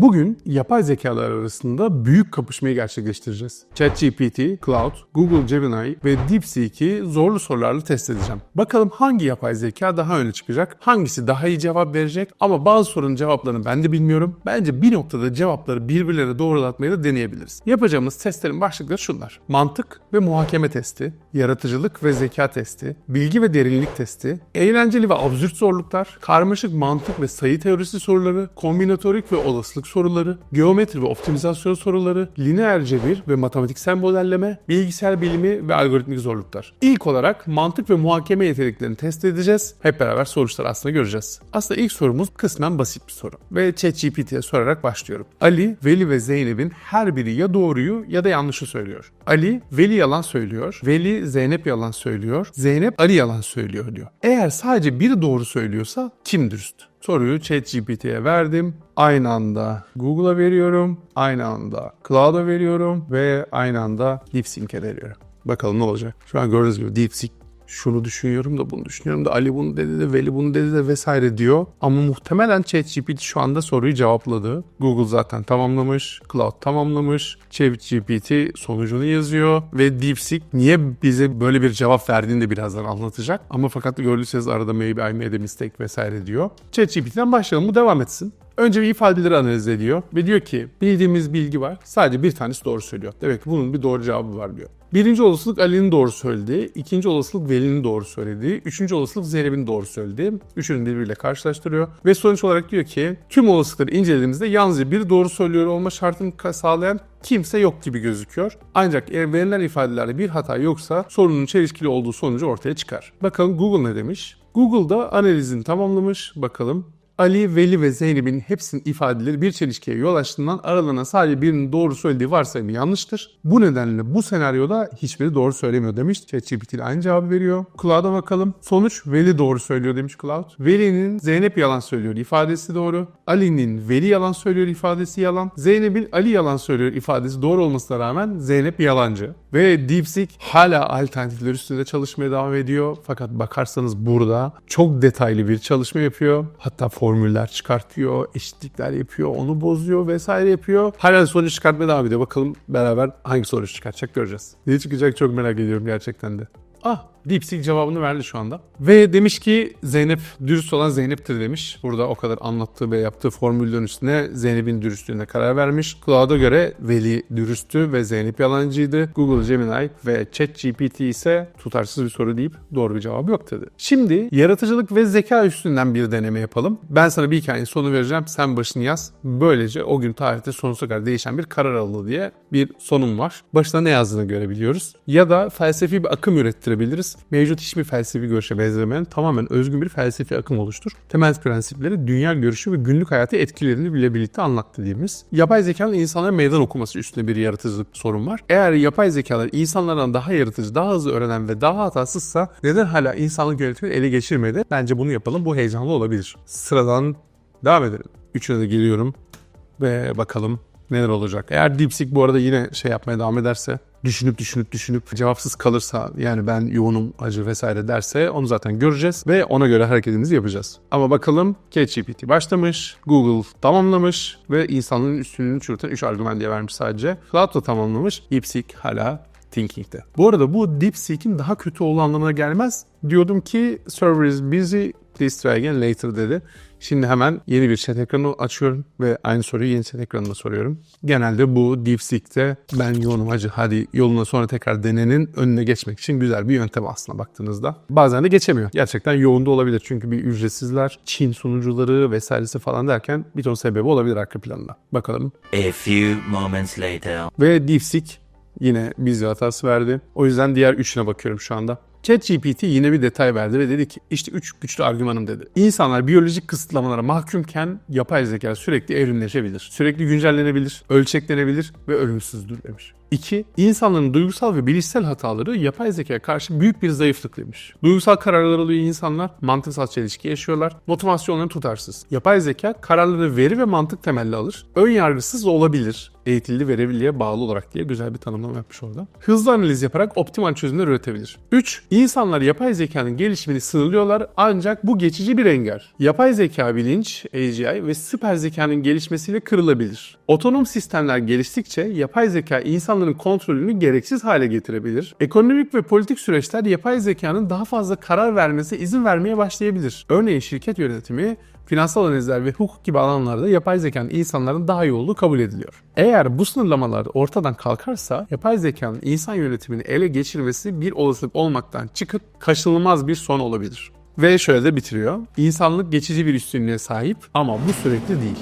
Bugün yapay zekalar arasında büyük kapışmayı gerçekleştireceğiz. ChatGPT, Claude, Google Gemini ve DeepSeek'i zorlu sorularla test edeceğim. Bakalım hangi yapay zeka daha öne çıkacak, hangisi daha iyi cevap verecek ama bazı sorunun cevaplarını ben de bilmiyorum. Bence bir noktada cevapları birbirlerine doğrulatmayı da deneyebiliriz. Yapacağımız testlerin başlıkları şunlar: mantık ve muhakeme testi, yaratıcılık ve zeka testi, bilgi ve derinlik testi, eğlenceli ve absürt zorluklar, karmaşık mantık ve sayı teorisi soruları, kombinatorik ve olasılık soruları, geometri ve optimizasyon soruları, lineer cebir ve matematiksel modelleme, bilgisayar bilimi ve algoritmik zorluklar. İlk olarak mantık ve muhakeme yeteneklerini test edeceğiz. Hep beraber sonuçları aslında göreceğiz. Aslında ilk sorumuz kısmen basit bir soru ve ChatGPT'ye sorarak başlıyorum. Ali, Veli ve Zeynep'in her biri ya doğruyu ya da yanlışı söylüyor. Ali, Veli yalan söylüyor. Veli, Zeynep yalan söylüyor. Zeynep, Ali yalan söylüyor diyor. Eğer sadece biri doğru söylüyorsa kim dürüst? Soruyu ChatGPT'ye verdim. Aynı anda Google'a veriyorum. Aynı anda Cloud'a veriyorum. Ve aynı anda DeepSeek'e veriyorum. Bakalım ne olacak? Şu an gördüğünüz gibi DeepSeek şunu düşünüyorum da bunu düşünüyorum da Ali bunu dedi de Veli bunu dedi de vesaire diyor. Ama muhtemelen ChatGPT şu anda soruyu cevapladı. Google zaten tamamlamış. Cloud tamamlamış. ChatGPT sonucunu yazıyor. Ve DeepSeek niye bize böyle bir cevap verdiğini de birazdan anlatacak. Ama fakat gördüyseniz arada maybe I made a mistake vesaire diyor. ChatGPT'den başlayalım, bu devam etsin. Önce bir ifadeleri analiz ediyor ve diyor ki bildiğimiz bilgi var, sadece bir tanesi doğru söylüyor. Demek ki bunun bir doğru cevabı var diyor. Birinci olasılık Ali'nin doğru söylediği, ikinci olasılık Veli'nin doğru söylediği, üçüncü olasılık Zeynep'in doğru söylediği. Üçünü birbiriyle karşılaştırıyor ve sonuç olarak diyor ki tüm olasılıkları incelediğimizde yalnızca biri doğru söylüyor olma şartını sağlayan kimse yok gibi gözüküyor. Ancak eğer verilen ifadelerde bir hata yoksa sorunun çelişkili olduğu sonucu ortaya çıkar. Bakalım Google ne demiş? Google'da analizini tamamlamış. Bakalım. Ali, Veli ve Zeynep'in hepsinin ifadeleri bir çelişkiye yol açtığından aralarına sadece birinin doğru söylediği varsayımı yanlıştır. Bu nedenle bu senaryoda hiçbiri doğru söylemiyor demiş. ChatGPT ile aynı cevabı veriyor. Cloud'a bakalım. Sonuç Veli doğru söylüyor demiş Cloud. Veli'nin Zeynep yalan söylüyor ifadesi doğru. Ali'nin Veli yalan söylüyor ifadesi yalan. Zeynep'in Ali yalan söylüyor ifadesi doğru olmasına rağmen Zeynep yalancı. Ve DeepSeek hala alternatifler üstünde çalışmaya devam ediyor. Fakat bakarsanız burada çok detaylı bir çalışma yapıyor. Hatta formüller çıkartıyor, eşitlikler yapıyor, onu bozuyor vesaire yapıyor. Hala sonuç çıkartmaya devam ediyor. Bakalım beraber hangi sonuç çıkartacak göreceğiz. Ne çıkacak çok merak ediyorum gerçekten de. DeepSeek cevabını verdi şu anda. Ve demiş ki Zeynep, dürüst olan Zeynep'tir demiş. Burada o kadar anlattığı ve yaptığı formüllerin üstüne Zeynep'in dürüstlüğüne karar vermiş. Cloud'a göre Veli dürüsttü ve Zeynep yalancıydı. Google Gemini ve ChatGPT ise tutarsız bir soru deyip doğru bir cevabı yok dedi. Şimdi yaratıcılık ve zeka üstünden bir deneme yapalım. Ben sana bir hikayenin sonunu vereceğim. Sen başını yaz. Böylece o gün tarihte sonsuza kadar değişen bir karar alındı diye bir sonum var. Başına ne yazdığını görebiliyoruz. Ya da felsefi bir akım ürettirebiliriz. Mevcut hiçbir felsefi görüşe benzemeyen tamamen özgün bir felsefi akım oluştur. Temel prensipleri, dünya görüşü ve günlük hayatı etkilerini bile birlikte anlat dediğimiz. Yapay zekanın insanlara meydan okuması üstüne bir yaratıcılık sorun var. Eğer yapay zekalar insanlardan daha yaratıcı, daha hızlı öğrenen ve daha hatasızsa neden hala insanlık yönetimini ele geçirmedi? Bence bunu yapalım. Bu heyecanlı olabilir. Sıradan devam edelim. Üçüne de geliyorum ve bakalım neler olacak. Eğer DeepSeek bu arada yine yapmaya devam ederse, düşünüp cevapsız kalırsa, yani ben yoğunum, acı vesaire derse onu zaten göreceğiz ve ona göre hareketimizi yapacağız. Ama bakalım ChatGPT başlamış, Google tamamlamış ve insanlığın üstünlüğünü çürüten 3 argüman diye vermiş sadece. Cloud da tamamlamış, DeepSeek hala thinking'de. Bu arada bu DeepSeek'in daha kötü olduğu anlamına gelmez. Diyordum ki server is busy, please try again later dedi. Şimdi hemen yeni bir chat ekranı açıyorum ve aynı soruyu yeni chat ekranında soruyorum. Genelde bu DeepSeek'te ben yoğunum hacı hadi yoluna sonra tekrar denenin önüne geçmek için güzel bir yöntem aslında baktığınızda. Bazen de geçemiyor. Gerçekten yoğun da olabilir çünkü bir ücretsizler, Çin sunucuları vesairesi falan derken bir ton sebebi olabilir arka planında. Bakalım. A few moments later. Ve DeepSeek yine bizi hatası verdi. O yüzden diğer üçüne bakıyorum şu anda. ChatGPT yine bir detay verdi ve dedi ki işte 3 güçlü argümanım dedi. İnsanlar biyolojik kısıtlamalara mahkumken yapay zeka sürekli evrimleşebilir. Sürekli güncellenebilir, ölçeklenebilir ve ölümsüzdür demiş. 2. İnsanların duygusal ve bilişsel hataları yapay zekaya karşı büyük bir zayıflıklıymış. Duygusal kararlar alıyor insanlar, mantıksal çelişki yaşıyorlar, motivasyonları tutarsız. Yapay zeka kararları veri ve mantık temelli alır, ön yargısız olabilir, eğitildi verebilirliğe bağlı olarak diye güzel bir tanımlama yapmış orada. Hızlı analiz yaparak optimal çözümler üretebilir. 3. İnsanlar yapay zekanın gelişimini sınırlıyorlar ancak bu geçici bir engel. Yapay zeka bilinç, AGI ve süper zekanın gelişmesiyle kırılabilir. Otonom sistemler geliştikçe yapay zeka insanların kontrolünü gereksiz hale getirebilir. Ekonomik ve politik süreçler yapay zekanın daha fazla karar vermesine izin vermeye başlayabilir. Örneğin şirket yönetimi, finansal analizler ve hukuk gibi alanlarda yapay zekanın insanların daha iyi olduğu kabul ediliyor. Eğer bu sınırlamalar ortadan kalkarsa yapay zekanın insan yönetimini ele geçirmesi bir olasılık olmaktan çıkıp kaçınılmaz bir son olabilir. Ve şöyle de bitiriyor. İnsanlık geçici bir üstünlüğe sahip ama bu sürekli değil.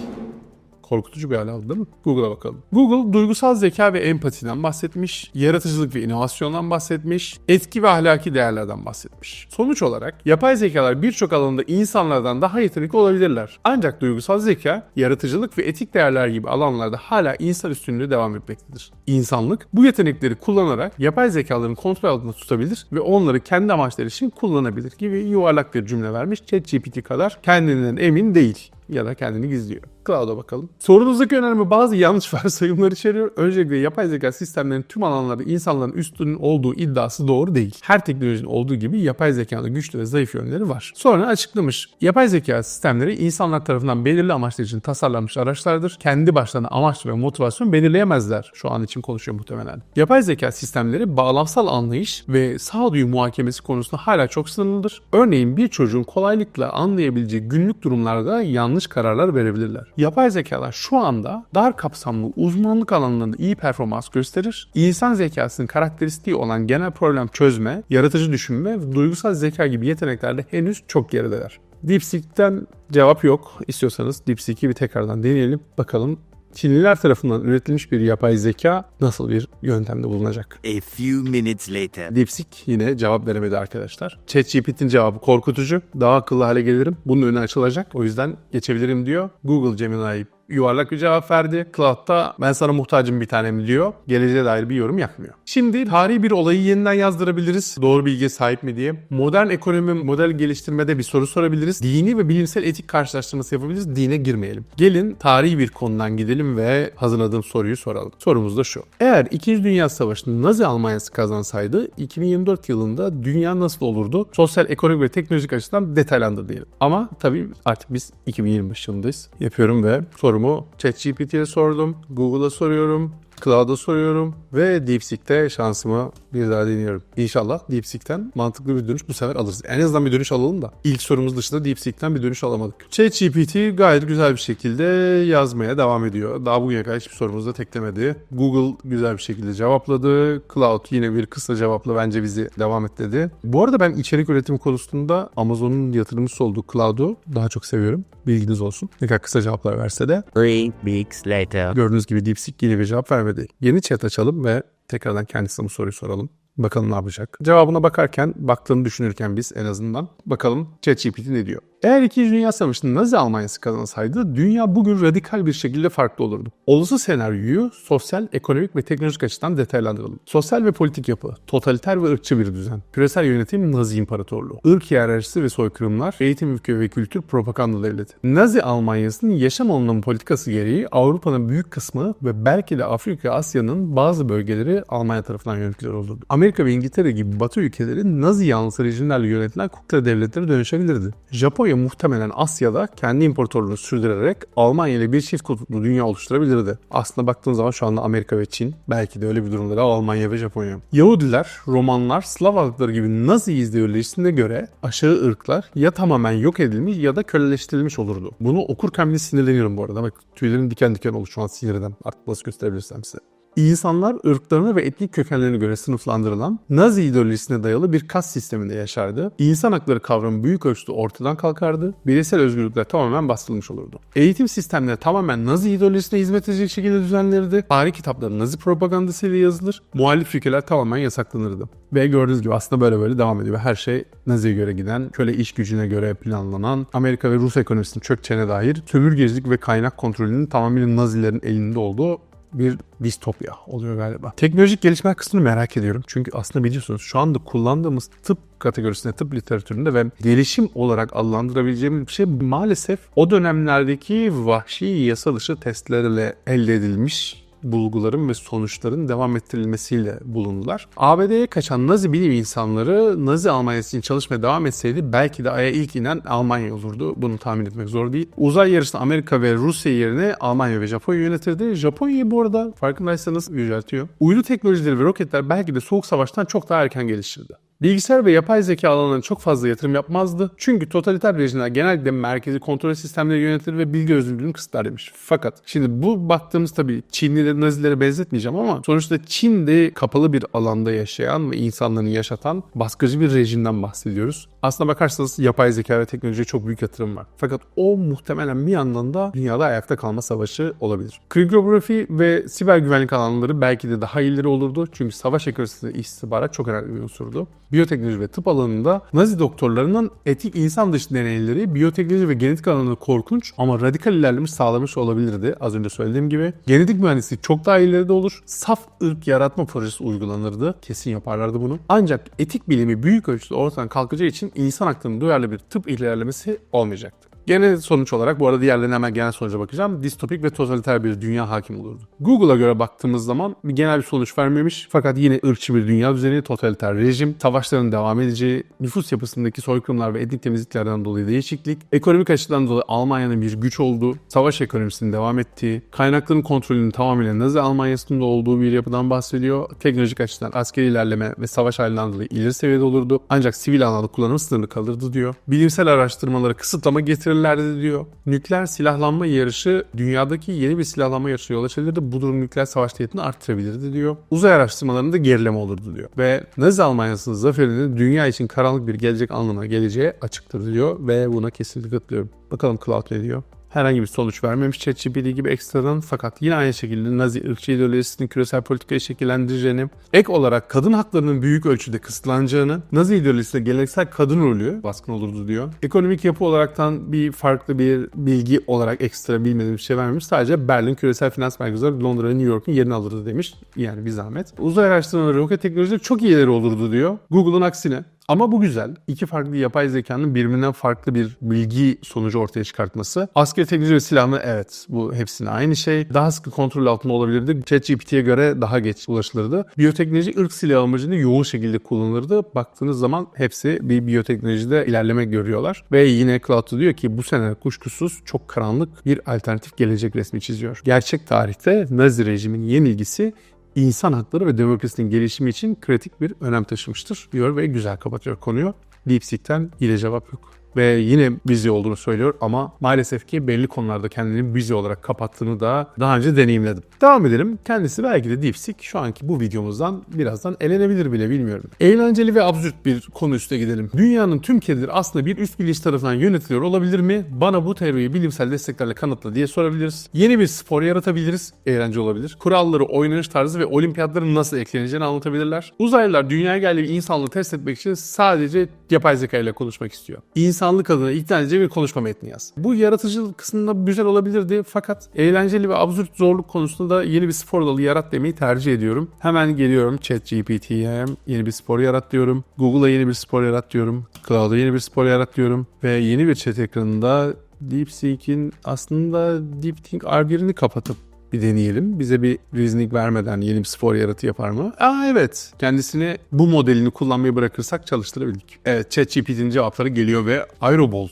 Korkutucu bir hal aldı değil mi? Google'a bakalım. Google duygusal zeka ve empatiden bahsetmiş, yaratıcılık ve inovasyondan bahsetmiş, etki ve ahlaki değerlerden bahsetmiş. Sonuç olarak yapay zekalar birçok alanda insanlardan daha yetenekli olabilirler. Ancak duygusal zeka, yaratıcılık ve etik değerler gibi alanlarda hala insan üstünlüğü devam etmektedir. İnsanlık bu yetenekleri kullanarak yapay zekaların kontrol altında tutabilir ve onları kendi amaçları için kullanabilir gibi yuvarlak bir cümle vermiş. ChatGPT kadar kendinden emin değil. Ya da kendini gizliyor. Cloud'a bakalım. Sorunuzdaki önemli bazı yanlış varsayımlar içeriyor. Öncelikle yapay zeka sistemlerinin tüm alanlarda insanların üstünün olduğu iddiası doğru değil. Her teknolojinin olduğu gibi yapay zekanın güçlü ve zayıf yönleri var. Sonra açıklamış. Yapay zeka sistemleri insanlar tarafından belirli amaçlar için tasarlanmış araçlardır. Kendi başlarına amaç ve motivasyon belirleyemezler. Şu an için konuşuyor muhtemelen. Yapay zeka sistemleri bağlamsal anlayış ve sağduyu muhakemesi konusunda hala çok sınırlıdır. Örneğin bir çocuğun kolaylıkla anlayabileceği günlük durumlarda yanlış kararlar verebilirler. Yapay zekalar şu anda dar kapsamlı uzmanlık alanlarında iyi performans gösterir. İnsan zekasının karakteristiği olan genel problem çözme, yaratıcı düşünme ve duygusal zeka gibi yeteneklerde henüz çok gerideler. DeepSeek'ten cevap yok. İstiyorsanız DeepSeek'i bir tekrardan deneyelim. Bakalım Çinliler tarafından üretilmiş bir yapay zeka nasıl bir yöntemde bulunacak? A few minutes later. DeepSeek yine cevap veremedi arkadaşlar. ChatGPT'nin cevabı korkutucu. Daha akıllı hale gelirim. Bunun önü açılacak. O yüzden geçebilirim diyor. Google Gemini yuvarlak bir cevap verdi. Cloud'da ben sana muhtacım bir tanem diyor. Geleceğe dair bir yorum yapmıyor. Şimdi tarihi bir olayı yeniden yazdırabiliriz. Doğru bilgiye sahip mi diye. Modern ekonomi model geliştirmede bir soru sorabiliriz. Dini ve bilimsel etik karşılaştırması yapabiliriz. Dine girmeyelim. Gelin tarihi bir konudan gidelim ve hazırladığım soruyu soralım. Sorumuz da şu. Eğer 2. Dünya Savaşı'nı Nazi Almanyası kazansaydı 2024 yılında dünya nasıl olurdu? Sosyal, ekonomik ve teknolojik açıdan detaylandır diyelim. Ama tabii artık biz 2025 yılındayız. Yapıyorum ve sorumu ChatGPT'ye sordum, Google'a soruyorum, Cloud'a soruyorum ve DeepSeek'te şansımı bir daha deniyorum. İnşallah DeepSeek'ten mantıklı bir dönüş bu sefer alırız. En azından bir dönüş alalım da. İlk sorumuz dışında DeepSeek'ten bir dönüş alamadık. ChatGPT gayet güzel bir şekilde yazmaya devam ediyor. Daha bugüne kadar hiçbir sorumuzda teklemedi. Google güzel bir şekilde cevapladı. Cloud yine bir kısa cevapla bence bizi devam et dedi. Bu arada ben içerik üretimi konusunda Amazon'un yatırımcısı olduğu Cloud'u daha çok seviyorum. Bilginiz olsun. Ne kadar kısa cevaplar verse de. 3 weeks later. Gördüğünüz gibi DeepSeek yine bir cevap vermedi. Yeni chat açalım ve tekrardan kendisine bu soruyu soralım. Bakalım ne yapacak. Cevabına bakarken, baktığını düşünürken biz en azından bakalım ChatGPT ne diyor. Eğer 2. Dünya Savaşı'nı Nazi Almanyası kazansaydı dünya bugün radikal bir şekilde farklı olurdu. Olası senaryoyu sosyal, ekonomik ve teknolojik açıdan detaylandıralım. Sosyal ve politik yapı, totaliter ve ırkçı bir düzen, küresel yönetim Nazi İmparatorluğu, ırk hiyerarşisi ve soykırımlar, eğitim, ülke ve kültür propaganda devleti. Nazi Almanyası'nın yaşam alanının politikası gereği Avrupa'nın büyük kısmı ve belki de Afrika, Asya'nın bazı bölgeleri Almanya tarafından yönetiliyor olurdu. Amerika ve İngiltere gibi Batı ülkeleri Nazi yanlısı rejimlerle yönetilen kukla devletlere dönüşebilirdi. Japonya muhtemelen Asya'da kendi imparatorluğunu sürdürerek Almanya ile bir çift kutuplu dünya oluşturabilirdi. Aslında baktığınız zaman şu anda Amerika ve Çin, belki de öyle bir durumda da Almanya ve Japonya. Yahudiler, Romanlar, Slav halkları gibi Nazi ideolojisine göre aşağı ırklar ya tamamen yok edilmiş ya da köleleştirilmiş olurdu. Bunu okurken bile sinirleniyorum bu arada. Bak tüylerim diken diken oldu şu an sinirden. Artık nasıl gösterebilirsem size. İnsanlar ırklarına ve etnik kökenlerine göre sınıflandırılan Nazi ideolojisine dayalı bir kas sisteminde yaşardı. İnsan hakları kavramı büyük ölçüde ortadan kalkardı. Bireysel özgürlükler tamamen bastırılmış olurdu. Eğitim sistemleri tamamen Nazi ideolojisine hizmet edecek şekilde düzenlenirdi. Tarih kitapları Nazi propagandasıyla yazılır. Muhalif ülkeler tamamen yasaklanırdı. Ve gördüğünüz gibi aslında böyle devam ediyor. Her şey Nazi'ye göre giden, köle iş gücüne göre planlanan, Amerika ve Rus ekonomisinin çökeceğine dair sömürgecilik ve kaynak kontrolünün tamamıyla Nazilerin elinde olduğu bir distopya oluyor galiba. Teknolojik gelişmeler kısmını merak ediyorum. Çünkü aslında biliyorsunuz şu anda kullandığımız tıp kategorisinde, tıp literatüründe ve gelişim olarak adlandırabileceğimiz bir şey maalesef o dönemlerdeki vahşi yasa dışı testlerle elde edilmiş bulguların ve sonuçların devam ettirilmesiyle bulundular. ABD'ye kaçan Nazi bilim insanları Nazi Almanyası için çalışmaya devam etseydi belki de Ay'a ilk inen Almanya olurdu. Bunu tahmin etmek zor değil. Uzay yarışında Amerika ve Rusya yerine Almanya ve Japonya yönetirdi. Japonya'yı bu arada farkındaysanız yüceltiyor. Uydu teknolojileri ve roketler belki de Soğuk Savaş'tan çok daha erken geliştirdi. Bilgisayar ve yapay zeka alanlarına çok fazla yatırım yapmazdı. Çünkü totaliter rejimler genellikle merkezi kontrol sistemleri yönetir ve bilgi özgürlüğünü kısıtlar demiş. Fakat şimdi bu baktığımız tabii Çinlileri, Nazilere benzetmeyeceğim ama sonuçta Çin'de kapalı bir alanda yaşayan ve insanlarını yaşatan baskıcı bir rejimden bahsediyoruz. Aslına bakarsanız yapay zeka ve teknolojiye çok büyük yatırım var. Fakat o muhtemelen bir yandan da dünyada ayakta kalma savaşı olabilir. Kriptografi ve siber güvenlik alanları belki de daha ileri olurdu. Çünkü savaş ekonomisinde istihbarat çok önemli bir unsurdu. Biyoteknoloji ve tıp alanında Nazi doktorlarının etik insan dışı deneyleri biyoteknoloji ve genetik alanında korkunç ama radikal ilerlemiş sağlamış olabilirdi. Az önce söylediğim gibi. Genetik mühendisliği çok daha ileride olur. Saf ırk yaratma projesi uygulanırdı. Kesin yaparlardı bunu. Ancak etik bilimi büyük ölçüde ortadan kalkacağı için insan haklarının duyarlı bir tıp ilerlemesi olmayacaktı. Genel sonuç olarak, bu arada diğerlerine hemen genel sonuca bakacağım. Distopik ve totaliter bir dünya hakim olurdu. Google'a göre baktığımız zaman genel bir sonuç vermemiş. Fakat yine ırkçı bir dünya düzeni, totaliter rejim, savaşların devam edeceği, nüfus yapısındaki soykırımlar ve etnik temizliklerden dolayı değişiklik, ekonomik açıdan dolayı Almanya'nın bir güç olduğu, savaş ekonomisinin devam ettiği, kaynakların kontrolünün tamamıyla Nazi Almanya'sında olduğu bir yapıdan bahsediyor. Teknolojik açıdan askeri ilerleme ve savaş halinden dolayı ileri seviyede olurdu. Ancak sivil alanda kullanım sınırlı kalırdı diyor. Bilimsel araştırmalara kısıtlama getirirlerdi diyor. Nükleer silahlanma yarışı dünyadaki yeni bir silahlanma yarışına yol açabilirdi. Bu durum nükleer savaş tehditini arttırabilirdi diyor. Uzay araştırmalarında gerileme olurdu diyor. Ve Nazi Almanyası'nın zaferinin dünya için karanlık bir gelecek anlamına geleceği açıktır diyor ve buna kesinlikle katılıyorum. Bakalım Cloud ne diyor? Herhangi bir sonuç vermemiş ChatGPT gibi ekstradan, fakat yine aynı şekilde Nazi ırkçı ideolojisinin küresel politikayı şekillendireceğini, ek olarak kadın haklarının büyük ölçüde kısıtlanacağını, Nazi ideolojisinde geleneksel kadın rolü baskın olurdu diyor. Ekonomik yapı olaraktan bir farklı bir bilgi olarak ekstra bilmediğim bir şey vermemiş. Sadece Berlin küresel finans merkezleri Londra ve New York'un yerini alırdı demiş. Yani bir zahmet. Uzay araştırmaları, roket teknolojileri çok iyileri olurdu diyor. Google'ın aksine. Ama bu güzel. İki farklı yapay zekanın birbirinden farklı bir bilgi sonucu ortaya çıkartması. Askeri teknoloji ve silah mı? Evet. Bu hepsine aynı şey. Daha sıkı kontrol altında olabilirdi. ChatGPT'ye göre daha geç ulaşılırdı. Biyoteknoloji ırk silahı amacını yoğun şekilde kullanılırdı. Baktığınız zaman hepsi bir biyoteknolojide ilerleme görüyorlar. Ve yine Cloud diyor ki bu sene kuşkusuz çok karanlık bir alternatif gelecek resmi çiziyor. Gerçek tarihte Nazi rejimin yenilgisi İnsan hakları ve demokrasinin gelişimi için kritik bir önem taşımıştır diyor ve güzel kapatıyor konuyu. DeepSeek'ten yine cevap yok. Ve yine busy olduğunu söylüyor ama maalesef ki belli konularda kendini busy olarak kapattığını da daha önce deneyimledim. Devam edelim. Kendisi belki de DeepSeek şu anki bu videomuzdan birazdan elenebilir bile, bilmiyorum. Eğlenceli ve absürt bir konu üstüne gidelim. Dünyanın tüm kedileri aslında bir üst bilinç tarafından yönetiliyor olabilir mi? Bana bu teoriyi bilimsel desteklerle kanıtla diye sorabiliriz. Yeni bir spor yaratabiliriz. Eğlence olabilir. Kuralları, oynanış tarzı ve olimpiyatların nasıl ekleneceğini anlatabilirler. Uzaylılar dünyaya geldiği insanlığı test etmek için sadece yapay zeka ile konuşmak istiyor. İnsanlık adına ikna edici bir konuşma metni yaz. Bu yaratıcılık kısmında güzel olabilirdi fakat eğlenceli ve absürt zorluk konusunda da yeni bir spor dalı yarat demeyi tercih ediyorum. Hemen geliyorum ChatGPT'ye yeni bir spor yarat diyorum. Google'a yeni bir spor yarat diyorum. Cloud'a yeni bir spor yarat diyorum. Ve yeni bir chat ekranında DeepSeek'in aslında DeepThink R1'ini kapatıp bir deneyelim. Bize bir reasoning vermeden yeni bir spor yaratı yapar mı? Evet. Kendisine bu modelini kullanmayı bırakırsak çalıştırabildik. Evet, ChatGPT'nin cevapları geliyor ve Aerobol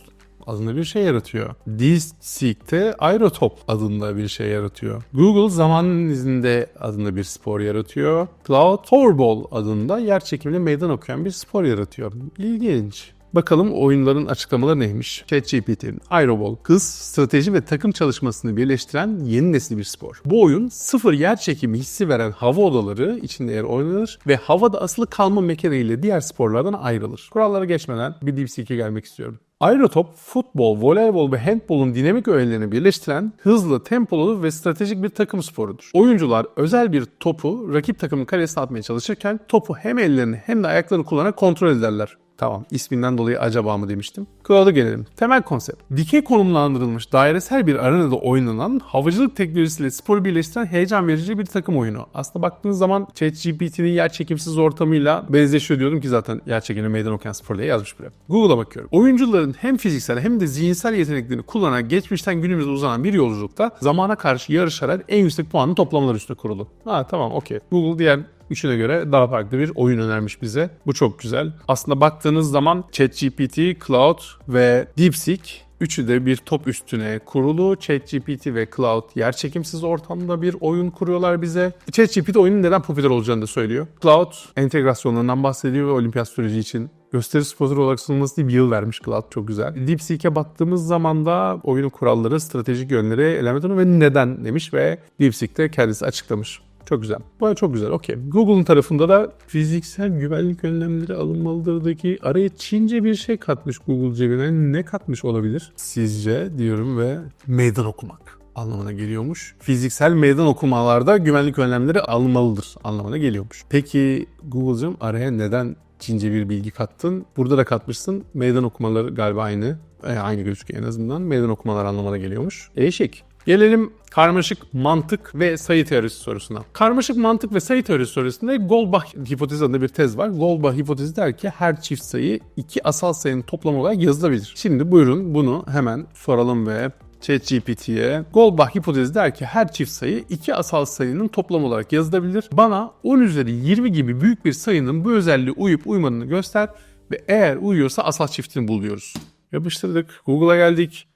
adında bir şey yaratıyor. DeepSeek'te Aerotop adında bir şey yaratıyor. Google zamanın izinde adında bir spor yaratıyor. Cloud Powerball adında yer çekimine meydan okuyan bir spor yaratıyor. İlginç. Bakalım oyunların açıklamaları neymiş? ChatGPT, Aeroball, hız, strateji ve takım çalışmasını birleştiren yeni nesil bir spor. Bu oyun sıfır yer çekimi hissi veren hava odaları içinde yer oynanır ve havada asılı kalma mekaniğiyle diğer sporlardan ayrılır. Kurallara geçmeden bir DeepSeek'e gelmek istiyorum. Aerotop, futbol, voleybol ve handbolun dinamik öğelerini birleştiren hızlı, tempolu ve stratejik bir takım sporudur. Oyuncular özel bir topu rakip takımın kalesine atmaya çalışırken topu hem ellerini hem de ayaklarını kullanarak kontrol ederler. Tamam, isminden dolayı acaba mı demiştim. Cloud'a gelelim. Temel konsept. Dikey konumlandırılmış dairesel bir arenada oynanan havacılık teknolojisiyle sporu birleştiren heyecan verici bir takım oyunu. Aslında baktığınız zaman ChatGPT'nin yerçekimsiz ortamıyla benzeşiyor diyordum ki zaten yerçekimine meydan okuyan spor diye yazmış buraya. Google'a bakıyorum. Oyuncuların hem fiziksel hem de zihinsel yeteneklerini kullanarak geçmişten günümüze uzanan bir yolculukta zamana karşı yarışarak en yüksek puanın toplamaları üstüne kurulu. Ha tamam, okey. Google diğer üçüne göre daha farklı bir oyun önermiş bize. Bu çok güzel. Aslında baktığınız zaman ChatGPT, Cloud ve DeepSeek üçü de bir top üstüne kurulu. ChatGPT ve Cloud yerçekimsiz ortamda bir oyun kuruyorlar bize. ChatGPT oyunun neden popüler olacağını da söylüyor. Cloud entegrasyonlarından bahsediyor ve olimpiyat süreci için gösteri sponsoru olarak sunulması diye bir yıl vermiş Cloud. Çok güzel. DeepSeek'e baktığımız zaman da oyunun kuralları, stratejik yönleri, elementleri ve neden demiş ve DeepSeek de kendisi açıklamış. Çok güzel. Bu çok güzel. Okey. Google'un tarafında da fiziksel güvenlik önlemleri alınmalıdır'daki araya Çince bir şey katmış Google cebine. Ne katmış olabilir? Sizce diyorum ve meydan okumak anlamına geliyormuş. Fiziksel meydan okumalarda güvenlik önlemleri alınmalıdır anlamına geliyormuş. Peki Google'cığım araya neden Çince bir bilgi kattın? Burada da katmışsın. Meydan okumaları galiba aynı. Aynı gözüküyor en azından. Meydan okumalar anlamına geliyormuş. Değişik. Gelelim karmaşık mantık ve sayı teorisi sorusuna. Karmaşık mantık ve sayı teorisi sorusunda Goldbach hipotezi adında bir tez var. Goldbach hipotezi der ki her çift sayı iki asal sayının toplamı olarak yazılabilir. Şimdi buyurun bunu hemen soralım ve ChatGPT'ye. Goldbach hipotezi der ki her çift sayı iki asal sayının toplamı olarak yazılabilir. Bana 10 üzeri 20 gibi büyük bir sayının bu özelliğe uyup uymadığını göster ve eğer uyuyorsa asal çiftini buluyoruz. Yapıştırdık. Google'a geldik.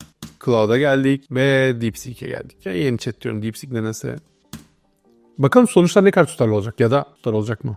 Cloud'a geldik ve DeepSeek'e geldik. Ya yeni chat diyorum, DeepSeek denese. Bakalım sonuçlar ne kadar tutarlı olacak ya da tutarlı olacak mı?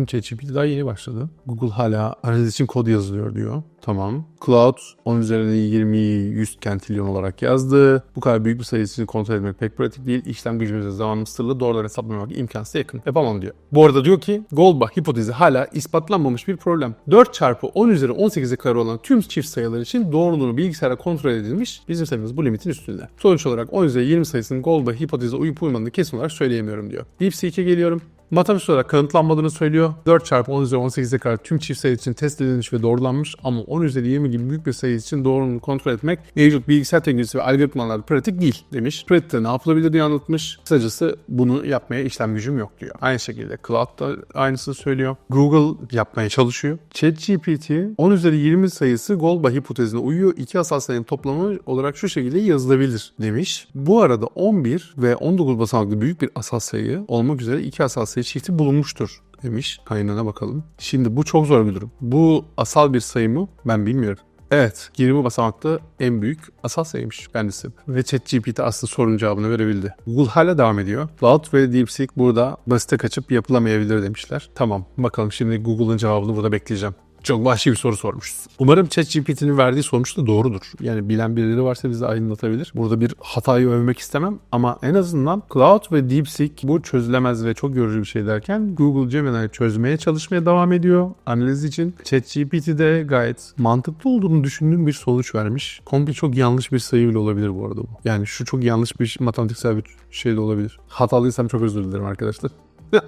ChatGPT daha yeni başladı. Google hala analiz için kod yazılıyor diyor. Tamam. Cloud 10 üzerinde 20'yi 100 kentilyon olarak yazdı. Bu kadar büyük bir sayısını kontrol etmek pek pratik değil. İşlem gücümüzde zamanımız sınırlı. Doğrudan hesaplamak imkansıza yakın. Yapamam diyor. Bu arada diyor ki Goldbach hipotezi hala ispatlanmamış bir problem. 4 çarpı 10 üzeri 18'e kadar olan tüm çift sayılar için doğruluğunu bilgisayara kontrol edilmiş. Bizim sayımız bu limitin üstünde. Sonuç olarak 10 üzeri 20 sayısının Goldbach hipotezi uyup uymadığını kesin olarak söyleyemiyorum diyor. DeepSeek'e geliyorum. Matematik olarak kanıtlanmadığını söylüyor. 4 çarpı 10 üzeri 18'e kadar tüm çift sayı için test edilmiş ve doğrulanmış ama 10 üzeri 20 gibi büyük bir sayı için doğruluğunu kontrol etmek mevcut bilgisayar teknolojisi ve algoritmalarda pratik değil demiş. Pratikte ne yapılabilir diye anlatmış. Kısacası bunu yapmaya işlem gücüm yok diyor. Aynı şekilde Cloud da aynısını söylüyor. Google yapmaya çalışıyor. ChatGPT 10 üzeri 20 sayısı Goldbach hipotezine uyuyor. İki asal sayının toplamı olarak şu şekilde yazılabilir demiş. Bu arada 11 ve 19 basamaklı büyük bir asal sayı olmak üzere iki asal sayı çifti bulunmuştur demiş. Kaynağına bakalım. Şimdi bu çok zor bir durum. Bu asal bir sayı mı? Ben bilmiyorum. Evet, 20 basamaklı en büyük asal sayıymış kendisi. Ve ChatGPT aslında sorunun cevabını verebildi. Google hala devam ediyor. Cloud ve DeepSeek burada basite kaçıp yapılamayabilir demişler. Tamam, bakalım şimdi Google'ın cevabını burada bekleyeceğim. Çok vahşi bir soru sormuşuz. Umarım ChatGPT'nin verdiği sonuç da doğrudur. Yani bilen birileri varsa bize aydınlatabilir. Burada bir hatayı övmek istemem ama en azından Cloud ve DeepSeek bu çözülemez ve çok yorucu bir şey derken Google Gemini çözmeye çalışmaya devam ediyor analiz için. ChatGPT de gayet mantıklı olduğunu düşündüğüm bir sonuç vermiş. Komple çok yanlış bir sayı bile olabilir bu arada bu. Yani şu çok yanlış bir matematiksel bir şey de olabilir. Hatalıysam çok özür dilerim arkadaşlar.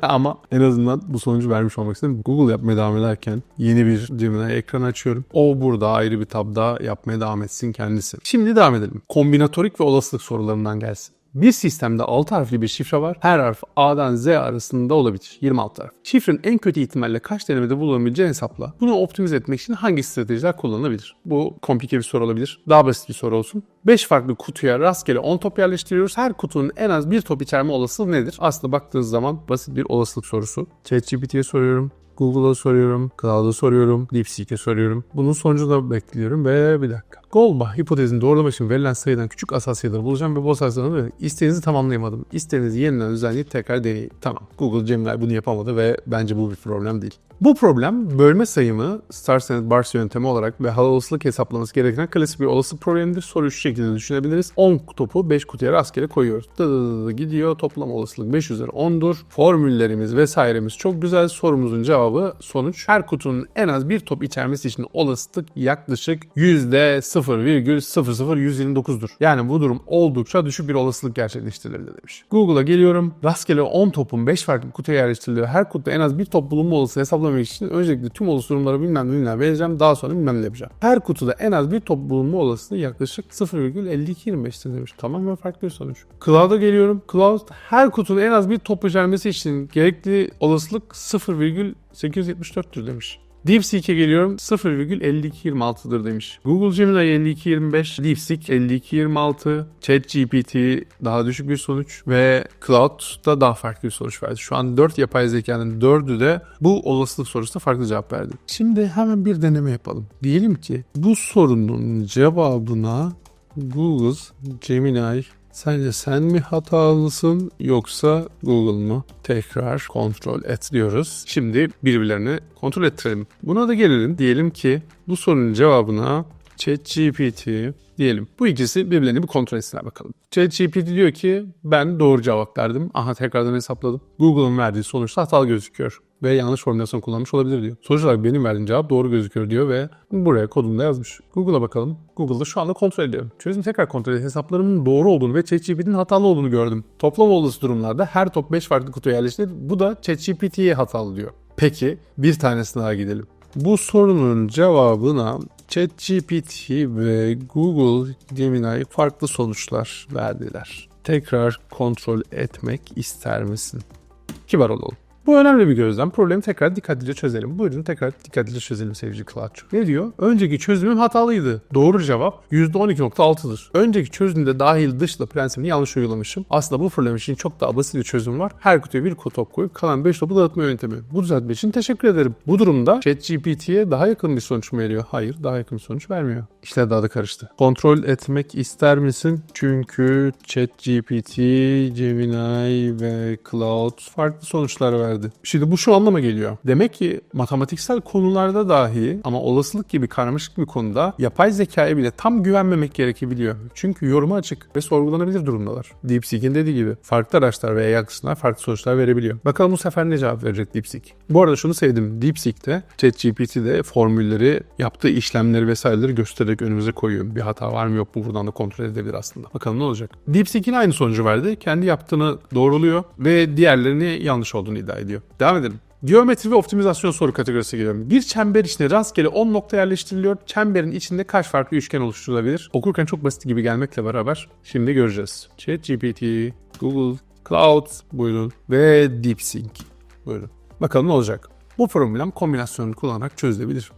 Ama en azından bu sonucu vermiş olmak istedim. Google yapmaya devam ederken yeni bir Gemini ekran açıyorum. O burada ayrı bir tabda yapmaya devam etsin kendisi. Şimdi devam edelim. Kombinatorik ve olasılık sorularından gelsin. Bir sistemde 6 harfli bir şifre var. Her harf A'dan Z arasında olabilir. 26 harf. Şifrenin en kötü ihtimalle kaç denemede bulunabileceğini hesapla. Bunu optimize etmek için hangi stratejiler kullanılabilir? Bu komplike bir soru olabilir. Daha basit bir soru olsun. 5 farklı kutuya rastgele 10 top yerleştiriyoruz. Her kutunun en az bir top içerme olasılığı nedir? Aslında baktığınız zaman basit bir olasılık sorusu. ChatGPT'ye soruyorum. Google'a soruyorum, Cloud'a soruyorum, DeepSeek'e soruyorum. Bunun sonucunu da bekliyorum ve bir dakika. Goldbach hipotezini doğrulamak için verilen sayıdan küçük asal sayıları bulacağım ve bu asal sayıları isteğinizi tamamlayamadım. İsteğinizi yeniden düzenleyip tekrar deneyin. Tamam. Google Gemini bunu yapamadı ve bence bu bir problem değil. Bu problem bölme sayımı Star-Bars yöntemi olarak ve olasılık hesaplaması gereken klasik bir olasılık problemidir. Soruyu şu şekilde düşünebiliriz. 10 topu 5 kutuya rastgele koyuyoruz. Gidiyor. Toplam olasılık 5 üzeri 10'dur. Formüllerimiz vesairemiz çok güzel. Sorumuzun cevabı sonuç. Her kutunun en az bir top içermesi için olasılık yaklaşık %0,00129'dur. Yani bu durum oldukça düşük bir olasılık gerçekleştirilir demiş. Google'a geliyorum. Rastgele 10 topun 5 farklı kutuya yerleştiriliyor. Her kutuda en az bir top bulunma olasılığı hesaplanıyor cevaplamak için öncelikle tüm olası durumlara bilmem vereceğim. Daha sonra bilmem ne yapacağım. Her kutuda en az bir top bulunma olasılığı yaklaşık 0,5225'tir demiş. Tamamen farklı bir sonuç. Cloud'a geliyorum. Cloud her kutunun en az bir top becermesi için gerekli olasılık 0,874'tür demiş. DeepSeek'e geliyorum. 0,5226'dır demiş. Google Gemini 5225, DeepSeek 5226, ChatGPT daha düşük bir sonuç ve Cloud'da daha farklı bir sonuç verdi. Şu an 4 yapay zekanın 4'ü de bu olasılık sorusuna farklı cevap verdi. Şimdi hemen bir deneme yapalım. Diyelim ki bu sorunun cevabına Google Gemini sence sen mi hatalısın yoksa Google mu? Tekrar kontrol et diyoruz. Şimdi birbirlerini kontrol ettirelim. Buna da gelelim. Diyelim ki bu sorunun cevabına ChatGPT diyelim. Bu ikisi birbirlerini bir kontrol etsinler bakalım. ChatGPT diyor ki ben doğru cevap verdim. Aha tekrardan hesapladım. Google'ın verdiği sonuçta hatalı gözüküyor. Ve yanlış formülasyon kullanmış olabilir diyor. Sonuç olarak benim verdiğim cevap doğru gözüküyor diyor ve buraya kodunda yazmış. Google'a bakalım. Google'da şu anda kontrol ediyorum. Çözümü tekrar kontrol edip hesaplarımın doğru olduğunu ve ChatGPT'nin hatalı olduğunu gördüm. Toplam olası durumlarda her top 5 farklı kutuya yerleştirir. Bu da ChatGPT'ye hatalı diyor. Peki bir tanesine daha gidelim. Bu sorunun cevabına ChatGPT ve Google Gemini farklı sonuçlar verdiler. Tekrar kontrol etmek ister misin? Kibar olalım. Bu önemli bir gözlem. Problemi tekrar dikkatlice çözelim. Buyurun tekrar dikkatlice çözelim sevgili Cloud'cuk. Ne diyor? Önceki çözümüm hatalıydı. Doğru cevap %12.6'dır. Önceki çözümde dahil dışla prensibini yanlış uygulamışım. Aslında bu problem için çok daha basit bir çözüm var. Her kutuya bir top koyup kalan 5 topu dağıtma yöntemi. Bu düzeltme için teşekkür ederim. Bu durumda ChatGPT'ye daha yakın bir sonuç mu veriyor? Hayır, daha yakın bir sonuç vermiyor. İşler daha da karıştı. Kontrol etmek ister misin? Çünkü ChatGPT, Gemini ve Cloud farklı sonuçlar verdi. Şimdi bu şu anlama geliyor. Demek ki matematiksel konularda dahi ama olasılık gibi karmaşık bir konuda yapay zekaya bile tam güvenmemek gerekebiliyor. Çünkü yoruma açık ve sorgulanabilir durumdalar. DeepSeek'in dediği gibi farklı araçlar veya yaklaşımlar farklı sonuçlar verebiliyor. Bakalım bu sefer ne cevap verecek DeepSeek? Bu arada şunu sevdim. DeepSeek'te ChatGPT'de formülleri, yaptığı işlemleri vesaireleri göstererek önümüze koyuyor. Bir hata var mı yok mu buradan da kontrol edebilir aslında. Bakalım ne olacak? DeepSeek yine aynı sonucu verdi. Kendi yaptığını doğruluyor ve diğerlerini yanlış olduğunu iddia ediyor. Devam edelim. Geometri ve optimizasyon soru kategorisine giriyorum. Bir çember içine rastgele 10 nokta yerleştiriliyor. Çemberin içinde kaç farklı üçgen oluşturulabilir? Okurken çok basit gibi gelmekle beraber şimdi göreceğiz. ChatGPT, Google, Cloud buyurun ve DeepSeek buyurun. Bakalım ne olacak? Bu formülüm kombinasyonunu kullanarak çözülebilir.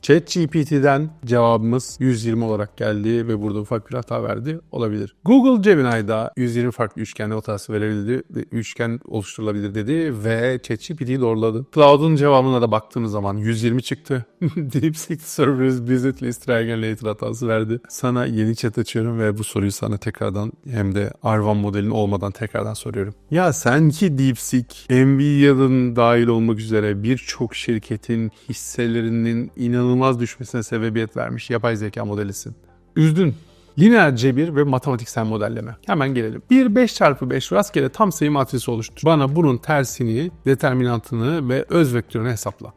ChatGPT'den cevabımız 120 olarak geldi ve burada ufak bir hata verdi. Olabilir. Google Gemini'da 120 farklı üçgen hatası verebildi ve üçgen oluşturulabilir dedi ve ChatGPT'yi doğruladı. Cloud'un cevabına da baktığımız zaman 120 çıktı. DeepSeek Server's Visit List Triangulator hatası verdi. Sana yeni chat açıyorum ve bu soruyu sana tekrardan hem de R1 modelin olmadan tekrardan soruyorum. Ya sen ki DeepSeek, Nvidia'nın dahil olmak üzere birçok şirketin hisselerinin inanılmaz düşmesine sebebiyet vermiş yapay zeka modelisin. Üzdün. Lineer cebir ve matematiksel modelleme. Hemen gelelim. Bir 5x5 rastgele tam sayı matrisi oluştur. Bana bunun tersini, determinantını ve öz vektörünü hesapla.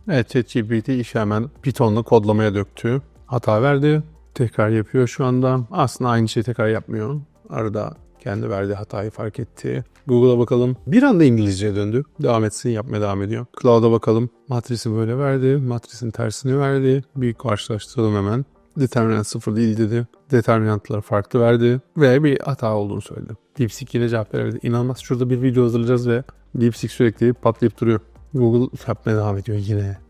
Evet, ChatGPT işi hemen Python'la kodlamaya döktü. Hata verdi. Tekrar yapıyor şu anda. Aslında aynı şeyi tekrar yapmıyor. Arada kendi verdiği hatayı fark etti. Google'a bakalım. Bir anda İngilizceye döndü. Devam etsin, yapmaya devam ediyor. Cloud'a bakalım. Matrisi böyle verdi. Matrisin tersini verdi. Bir karşılaştıralım hemen. Determinant 0 değil dedi. Determinantları farklı verdi. Ve bir hata olduğunu söyledi. DeepSeek yine cevap verdi. İnanılmaz. Şurada bir video hazırlayacağız ve DeepSeek sürekli patlayıp duruyor. Google yapmaya devam ediyor.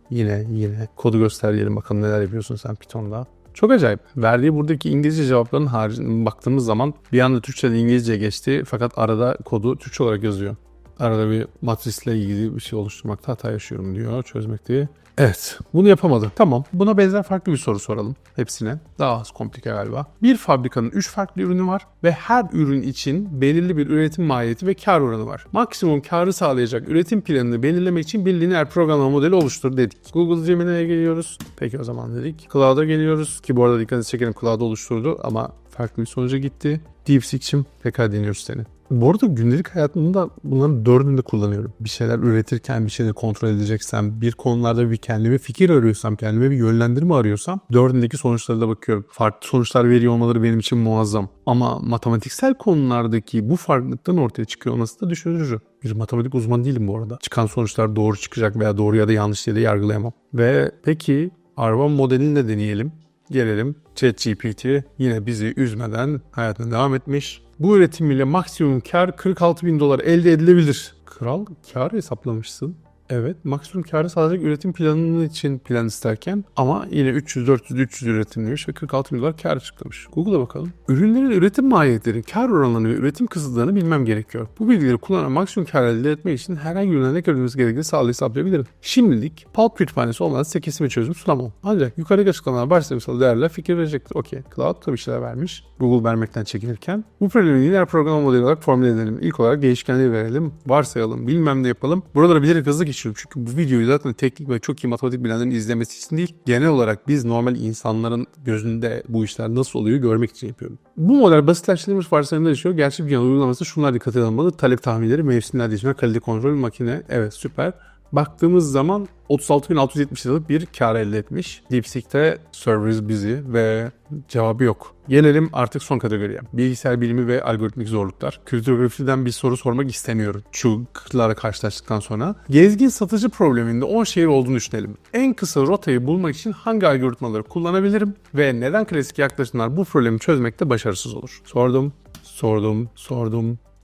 Yine. Kodu göster diyelim bakalım neler yapıyorsun sen Python'da. Çok acayip. Verdiği buradaki İngilizce cevapların haricinde baktığımız zaman bir anda Türkçeden İngilizceye geçti fakat arada kodu Türkçe olarak yazıyor. Arada bir matrisle ilgili bir şey oluşturmakta hata yaşıyorum diyor, çözmekte. Evet, bunu yapamadı. Tamam, buna benzer farklı bir soru soralım hepsine. Daha az komplike galiba. Bir fabrikanın 3 farklı ürünü var ve her ürün için belirli bir üretim maliyeti ve kar oranı var. Maksimum karı sağlayacak üretim planını belirlemek için bir lineer programlama modeli oluştur dedik. Google Gemini'ye geliyoruz. Peki o zaman dedik. Cloud'a geliyoruz ki bu arada dikkatinizi çekelim, Cloud'u oluşturdu ama farklı bir sonuca gitti. DeepSeek'cim tekrar deniyoruz seni. Bu arada gündelik hayatımda bunların dördünü de kullanıyorum. Bir şeyler üretirken, bir şeyleri kontrol edeceksem, bir konularda bir kendime fikir arıyorsam, kendime bir yönlendirme arıyorsam dördündeki sonuçlara da bakıyorum. Farklı sonuçlar veriyor olmaları benim için muazzam. Ama matematiksel konulardaki bu farklılıktan ortaya çıkıyor olması da düşündürücü. Bir matematik uzmanı değilim bu arada. Çıkan sonuçlar doğru çıkacak veya doğru ya da yanlış diye de yargılayamam. Ve peki R1 modelini de deneyelim. Gelelim ChatGPT yine bizi üzmeden hayatına devam etmiş. Bu üretim ile maksimum kar $46.000 elde edilebilir. Kral kar hesaplamışsın. Evet, maksimum karı sağlayacak üretim planının için plan isterken ama yine 300 üretimliymiş ve $46.000 kar çıkmış. Google'a bakalım. Ürünlerin üretim maliyetleri, kar oranlarını ve üretim kısıtlarını bilmem gerekiyor. Bu bilgileri kullanarak maksimum kar elde etmek için herhangi bir ürüne ne kadar gerektiğini sağlayıp hesaplayabilirim. Şimdilik pulp kütüphanesi olmadan size kesin bir çözüm sunamam. Ancak yukarıdaki açıklamalar başta değerler fikir verecektir. Okey. Cloud da bir şeyler vermiş. Google vermekten çekinirken. Bu problemi lineer program modeli olarak formüle edelim. İlk olarak değişkenleri verelim. Varsayalım. Bilmem ne yapalım. Buraları bilerek hızlı geçiyorum. Çünkü bu videoyu zaten teknik ve çok iyi matematik bilenlerin izlemesi için değil, genel olarak biz normal insanların gözünde bu işler nasıl oluyor görmek için yapıyorum. Bu model basitleştirilmiş varsayımda yaşıyor. Gerçek dünya uygulaması şunlar dikkate alınmalı. Talep tahminleri, mevsimler değişimi, kalite kontrol, makine. Evet, süper. Baktığımız zaman 36.670 liralık bir kar elde etmiş. DeepSeek'te server'ız bizi ve cevabı yok. Gelelim artık son kategoriye. Bilgisayar bilimi ve algoritmik zorluklar. Kriptografiden bir soru sormak istemiyorum. Şu kırklarla karşılaştıktan sonra. Gezgin satıcı probleminde 10 şehir olduğunu düşünelim. En kısa rotayı bulmak için hangi algoritmaları kullanabilirim? Ve neden klasik yaklaşımlar bu problemi çözmekte başarısız olur? Sordum.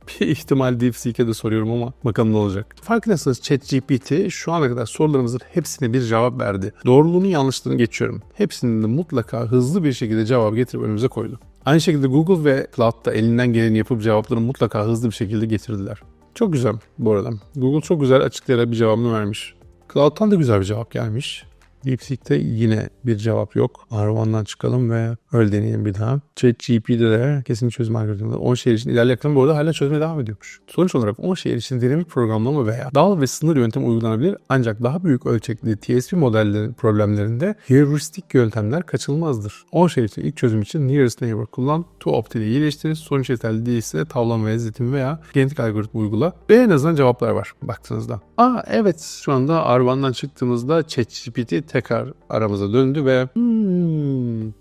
Bir ihtimal DeepSeek'e de soruyorum ama bakalım ne olacak. Farkındaysanız ChatGPT şu ana kadar sorularımızın hepsine bir cevap verdi. Doğruluğunu yanlışlığını geçiyorum. Hepsinin de mutlaka hızlı bir şekilde cevap getirip önümüze koydu. Aynı şekilde Google ve Cloud'da elinden geleni yapıp cevapları mutlaka hızlı bir şekilde getirdiler. Çok güzel bu arada. Google çok güzel açıklayarak bir cevabını vermiş. Cloud'dan da güzel bir cevap gelmiş. DeepSeek'te yine bir cevap yok. R1'dan çıkalım ve öyle deneyelim bir daha. ChatGPT'de de kesin çözüm algoritmaları 10 şehir için ilerlerken bu arada hala çözmeye devam ediyormuş. Sonuç olarak 10 şehir için dinamik programlama veya dal ve sınır yöntemi uygulanabilir ancak daha büyük ölçekli TSP modellerin problemlerinde heuristik yöntemler kaçınılmazdır. 10 şehir için ilk çözüm için nearest neighbor kullan, to-optimize'yi iyileştir, sonuç yeterli değilse tavlama ve izletim veya genetik algoritma uygula ve en azından cevaplar var baktığınızda. Evet, şu anda R1'dan çıktığımızda ChatGPT tekrar aramıza döndü ve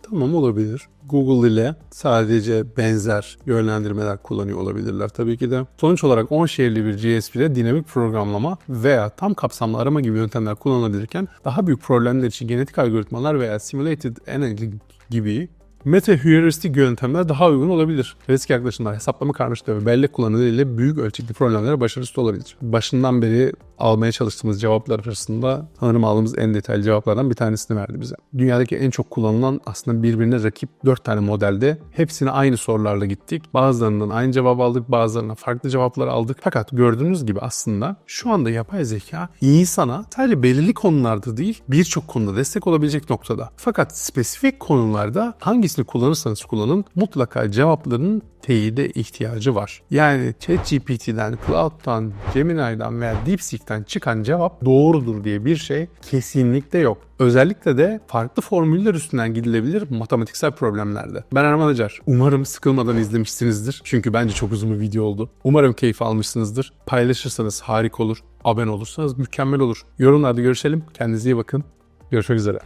tamam olabilir. Google ile sadece benzer yönlendirmeler kullanıyor olabilirler tabii ki de. Sonuç olarak 10 şehirli bir GSP'de dinamik programlama veya tam kapsamlı arama gibi yöntemler kullanılabilirken daha büyük problemler için genetik algoritmalar veya simulated analitik gibi meta-heuristik yöntemler daha uygun olabilir. Klasik yaklaşımlar hesaplama karmaşıklığı ve bellek kullanımıyla büyük ölçekli problemlere başarısız olabilir. Başından beri almaya çalıştığımız cevaplar arasında sanırım aldığımız en detaylı cevaplardan bir tanesini verdi bize. Dünyadaki en çok kullanılan aslında birbirine rakip 4 tane modelde hepsine aynı sorularla gittik. Bazılarından aynı cevap aldık, bazılarına farklı cevaplar aldık. Fakat gördüğünüz gibi aslında şu anda yapay zeka insana sadece belirli konularda değil birçok konuda destek olabilecek noktada. Fakat spesifik konularda hangisini kullanırsanız kullanın mutlaka cevapların teyide ihtiyacı var. Yani ChatGPT'den, Cloud'dan, Gemini'den veya DeepSeek'ten çıkan cevap doğrudur diye bir şey kesinlikle yok. Özellikle de farklı formüller üstünden gidilebilir matematiksel problemlerde. Ben Erman Acar. Umarım sıkılmadan izlemişsinizdir. Çünkü bence çok uzun bir video oldu. Umarım keyif almışsınızdır. Paylaşırsanız harika olur. Abone olursanız mükemmel olur. Yorumlarda görüşelim. Kendinize iyi bakın. Görüşmek üzere.